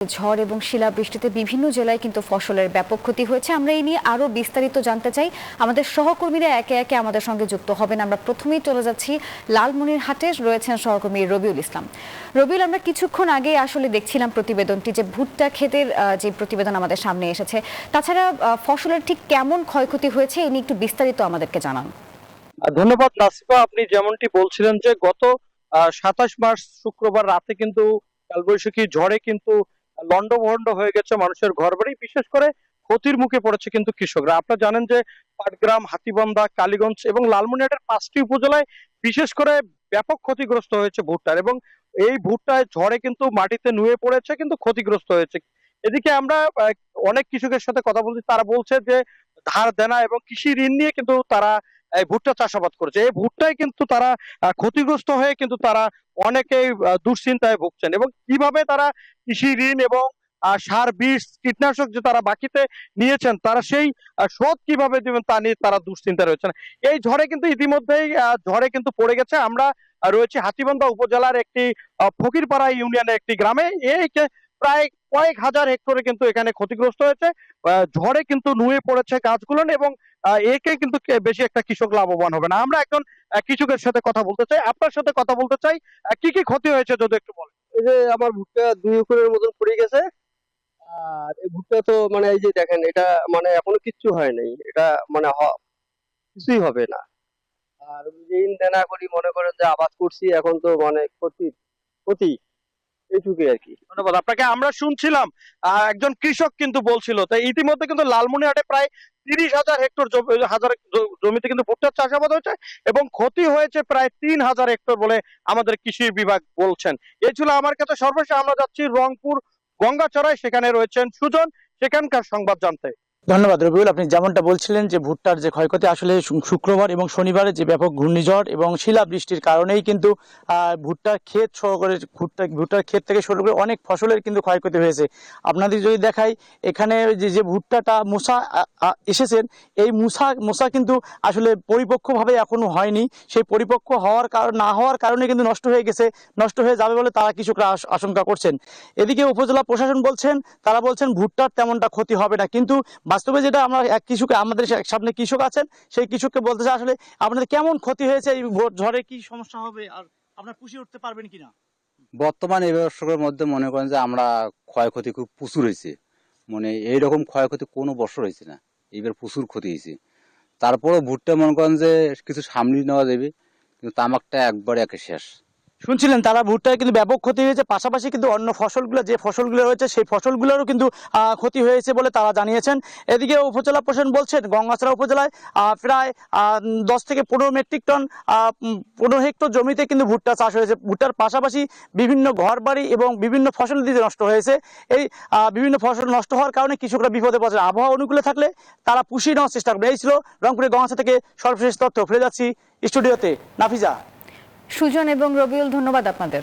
ঝড় এবং শিলাবৃষ্টিতে বিভিন্ন জেলায় কিন্তু ফসলের ব্যাপক ক্ষতি হয়েছে। আমরা এই নিয়ে আরো বিস্তারিত জানতে চাই। আমাদের সহকর্মীরা একে একে আমাদের সঙ্গে যুক্ত হবেন। আমরা প্রথমেই চলে যাচ্ছি লালমনিরহাটে, রয়েছেন সহকর্মী রবিউল ইসলাম। রবিউল, আমরা কিছুক্ষণ আগে আসলে দেখছিলাম প্রতিবেদনটি, যে ভুট্টা ক্ষেতের যে প্রতিবেদন আমাদের সামনে এসেছে। তাছাড়া ফসলের ঠিক কেমন ক্ষয়ক্ষতি হয়েছে এই নিয়ে একটু বিস্তারিত আমাদেরকে জানান। ধন্যবাদ নাসিফা। আপনি যেমনটি বলছিলেন যে গত 27 মার্চ শুক্রবার রাতে কিন্তু কালবৈশাখী ঝড়ে কিন্তু লন্ডভন্ড হয়ে গেছে মানুষের ঘরবাড়ি, বিশেষ করে ক্ষতির মুখে পড়েছে কিন্তু কৃষকরা। আপনারা জানেন যে পাটগ্রাম, হাতীবান্ধা, কালীগঞ্জ এবং লালমনিরহাটের 5টি উপজেলায় বিশেষ করে ব্যাপক ক্ষতিগ্রস্ত হয়েছে ভুট্টার, এবং এই ভুট্টায় ঝড়ে কিন্তু মাটিতে নুয়ে পড়েছে, কিন্তু ক্ষতিগ্রস্ত হয়েছে। এদিকে আমরা অনেক কৃষকের সাথে কথা বলছি, তারা বলছে যে ধার দেনা এবং কৃষি ঋণ নিয়ে কিন্তু তারা এই ভুট্টা চাষাবাদ করেছে। এই ভুট্টায় কিন্তু তারা ক্ষতিগ্রস্ত হয়ে কিন্তু তারা অনেকেই দুশ্চিন্তায় ভুগছেন, এবং কিভাবে তারা কৃষি ঋণ এবং সার, বীজ, কীটনাশক যে তারা বাকিতে নিয়েছেন, তারা সেই শোধ কিভাবে দিবেন তা নিয়ে তারা দুশ্চিন্তা রয়েছেন। এই ঝড়ে কিন্তু ইতিমধ্যেই ঝড়ে কিন্তু পড়ে গেছে। আমরা রয়েছে হাতীবান্ধা উপজেলার একটি ফকিরপাড়া ইউনিয়নের একটি গ্রামে। এই প্রায় কয়েক হাজার হেক্টরে কিন্তু এখানে ক্ষতিগ্রস্ত হয়েছে। ঝড়ে কিন্তু নুয়ে পড়েছে গাছগুলো, এবং একে কিন্তু বেশি একটা কৃষক লাভবান হবে না। আমরা একজন কৃষকের সাথে কথা বলতে চাই, আপনার সাথে কথা বলতে চাই। কি কি ক্ষতি হয়েছে যদি একটু বলেন। এই যে আমার ভুট্টা 2 একরের মতন পড়ে গেছে। আর এই ভুট্টা তো মানে এই যে দেখেন, এটা মানে এখনো কিচ্ছু হয় নাই, এটা মানে কিছুই হবে না। আর ঋণ দেনা করি মনে করেন যে আবাদ করছি, এখন তো মানে ক্ষতি ক্ষতি এইটুকুই আর কি। ধন্যবাদ আপনাকে। আমরা শুনছিলাম একজন কৃষক কিন্তু বলছিল, তাই ইতিমধ্যে কিন্তু লালমনিরহাটে প্রায় 30,000 হেক্টর জমিতে কিন্তু ভুট্টার চাষাবাদ হয়েছে, এবং ক্ষতি হয়েছে প্রায় 3,000 হেক্টর বলে আমাদের কৃষি বিভাগ বলছেন। এই ছিল আমার কাছে সর্বশেষ। আমরা যাচ্ছি রংপুর গঙ্গাচড়ায়, সেখানে রয়েছেন সুজন, সেখানকার সংবাদ জানতে। ধন্যবাদ রবিউল। আপনি যেমনটা বলছিলেন যে ভুট্টার যে ক্ষয়ক্ষতি, আসলে শুক্রবার এবং শনিবারে যে ব্যাপক ঘূর্ণিঝড় এবং শিলাবৃষ্টির কারণেই কিন্তু ভুট্টার ক্ষেত সহকারে ভুট্টার ক্ষেত থেকে শুরু করে অনেক ফসলের কিন্তু ক্ষয়ক্ষতি হয়েছে। আপনাদের যদি দেখাই, এখানে যে ভুট্টাটা মোসা এসেছেন, এই মোসা কিন্তু আসলে পরিপক্কভাবে এখনো হয়নি। সেই পরিপক্ক না হওয়ার কারণে কিন্তু নষ্ট হয়ে যাবে বলে তারা কৃষকরা আশঙ্কা করছেন। এদিকে উপজেলা প্রশাসন বলছেন, তারা বলছেন ভুট্টার তেমনটা ক্ষতি হবে না, কিন্তু বাস্তবে যেটা আমরা আমাদের সামনে কৃষক আছেন, সেই কৃষককে বলতে চাই আসলে আপনাদের কেমন ক্ষতি হয়েছে, এই ঝড়ে কি সমস্যা হবে, আর আপনারা পুষিয়ে উঠতে পারবেন কিনা। বর্তমান এই বছরের মধ্যে মনে করেন যে আমরা ক্ষয়ক্ষতি খুব প্রচুর হয়েছে, মানে এইরকম ক্ষয়ক্ষতি কোনো বছর হয়েছে না, এবার প্রচুর ক্ষতি হয়েছে। তারপরেও ভুট্টা মনে করেন যে কিছু সামনে নেওয়া যাবে, কিন্তু তামাকটা একবারে একে শেষ। শুনছিলেন তারা ভুট্টায় কিন্তু ব্যাপক ক্ষতি হয়েছে, পাশাপাশি কিন্তু অন্য ফসলগুলো, যে ফসলগুলো রয়েছে সেই ফসলগুলোরও কিন্তু ক্ষতি হয়েছে বলে তারা জানিয়েছেন। এদিকে উপজেলা প্রশাসন বলছেন, গঙ্গাচড়া উপজেলায় প্রায় 10 থেকে 15 মেট্রিক টন 15 হেক্টর জমিতে কিন্তু ভুট্টা চাষ হয়েছে। ভুট্টার পাশাপাশি বিভিন্ন ঘরবাড়ি এবং বিভিন্ন ফসল দিতে নষ্ট হয়েছে। এই বিভিন্ন ফসল নষ্ট হওয়ার কারণে কৃষকরা বিপদে পড়ছে। আবহাওয়া অনুকূলে থাকলে তারা পুষিয়ে নেওয়ার চেষ্টা করবে। এই ছিল রংপুরের গঙ্গাচড়া থেকে সর্বশেষ তথ্য। ফিরে যাচ্ছি স্টুডিওতে। নাফিজা, সুজন এবং রবিউল, ধন্যবাদ আপনাদের।